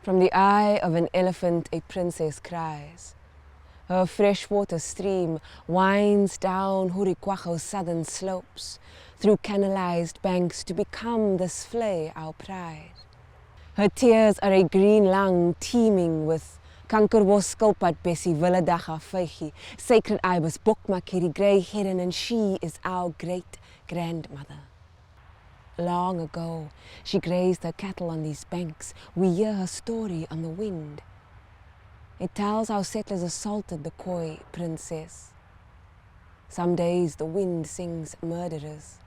From the eye of an elephant a princess cries. Her freshwater stream winds down Hurikwacho's southern slopes, through canalized banks to become this Vlei our pride. Her tears are a green lung teeming with kankerbos, skilpad, bessie, willadaga, vygie, sacred ibis, bokmakiri, grey heron, and she is our great-grandmother. Long ago, she grazed her cattle on these banks. We hear her story on the wind. It tells how settlers assaulted the Khoi princess. Some days the wind sings murderers.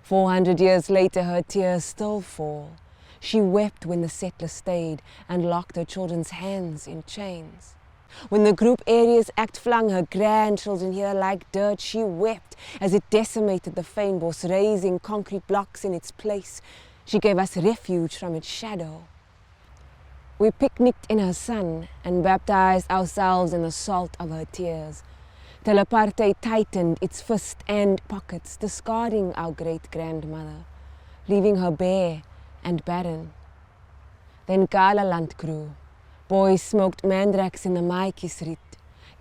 400 years later, her tears still fall. She wept when the settlers stayed and locked her children's hands in chains. When the Group Areas Act flung her grandchildren here like dirt, she wept as it decimated the fynbos, raising concrete blocks in its place. She gave us refuge from its shadow. We picnicked in her sun and baptized ourselves in the salt of her tears, till apartheid tightened its fist and pockets, discarding our great-grandmother, leaving her bare and barren. Then Galaland grew. Boys smoked mandraks in the Maikisriet.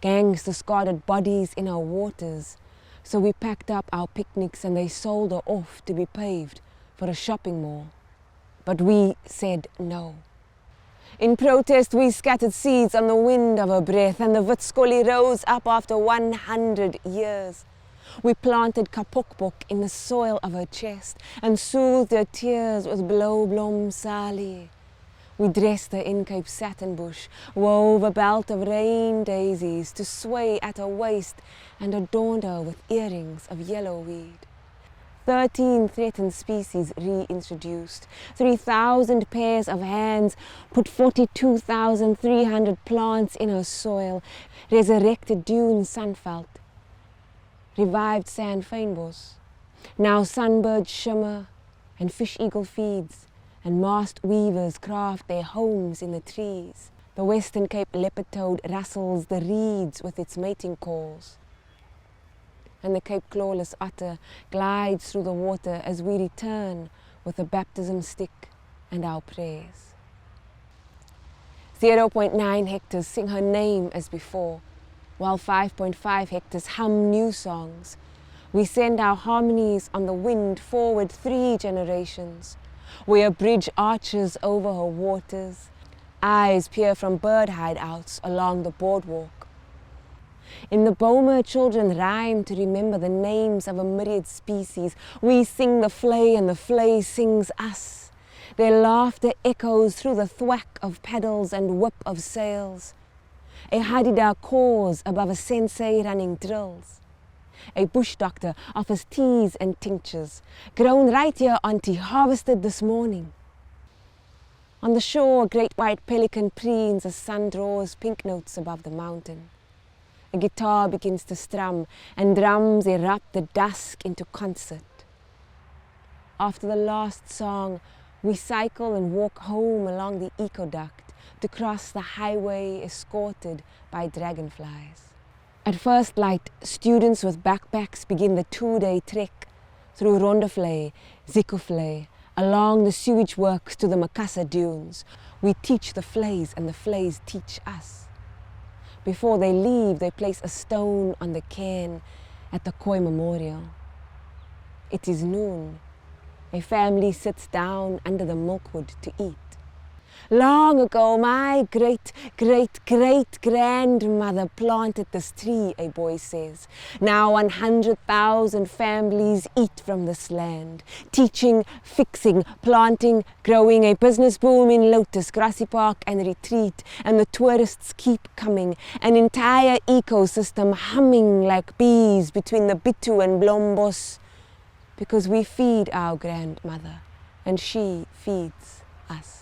Gangs discarded bodies in our waters. So we packed up our picnics and they sold her off to be paved for a shopping mall. But we said no. In protest, we scattered seeds on the wind of her breath, and the Witskoli rose up after 100 years. We planted kapokbok in the soil of her chest and soothed her tears with blauwblom salie. We dressed her in Cape satin bush, wove a belt of rain daisies to sway at her waist, and adorned her with earrings of yellow weed. 13 threatened species reintroduced, 3,000 pairs of hands, put 42,300 plants in her soil, resurrected dune sunveld, revived sand fynbos. Now sunbirds shimmer and fish eagle feeds, and mast weavers craft their homes in the trees. The Western Cape leopard toad rustles the reeds with its mating calls, and the Cape clawless otter glides through the water as we return with a baptism stick and our prayers. 0.9 hectares sing her name as before, while 5.5 hectares hum new songs. We send our harmonies on the wind forward 3 generations, where a bridge arches over her waters. Eyes peer from bird hideouts along the boardwalk. In the Boma, children rhyme to remember the names of a myriad species. We sing the Vlei and the Vlei sings us. Their laughter echoes through the thwack of paddles and whip of sails. A hadida caws above a sensei running drills. A bush doctor offers teas and tinctures, grown right here, auntie, harvested this morning. On the shore, a great white pelican preens as sun draws pink notes above the mountain. A guitar begins to strum, and drums erupt the dusk into concert. After the last song, we cycle and walk home along the ecoduct to cross the highway escorted by dragonflies. At first light, students with backpacks begin the 2-day trek through Rondevlei, Zikuvlei, along the sewage works to the Makassar dunes. We teach the Vleis and the Vleis teach us. Before they leave, they place a stone on the cairn at the Khoi Memorial. It is noon. A family sits down under the milkwood to eat. Long ago, my great-great-great-grandmother planted this tree, a boy says. Now 100,000 families eat from this land, teaching, fixing, planting, growing, a business boom in Lotus, Grassy Park and Retreat, and the tourists keep coming, an entire ecosystem humming like bees between the Bitu and Blombos, because we feed our grandmother and she feeds us.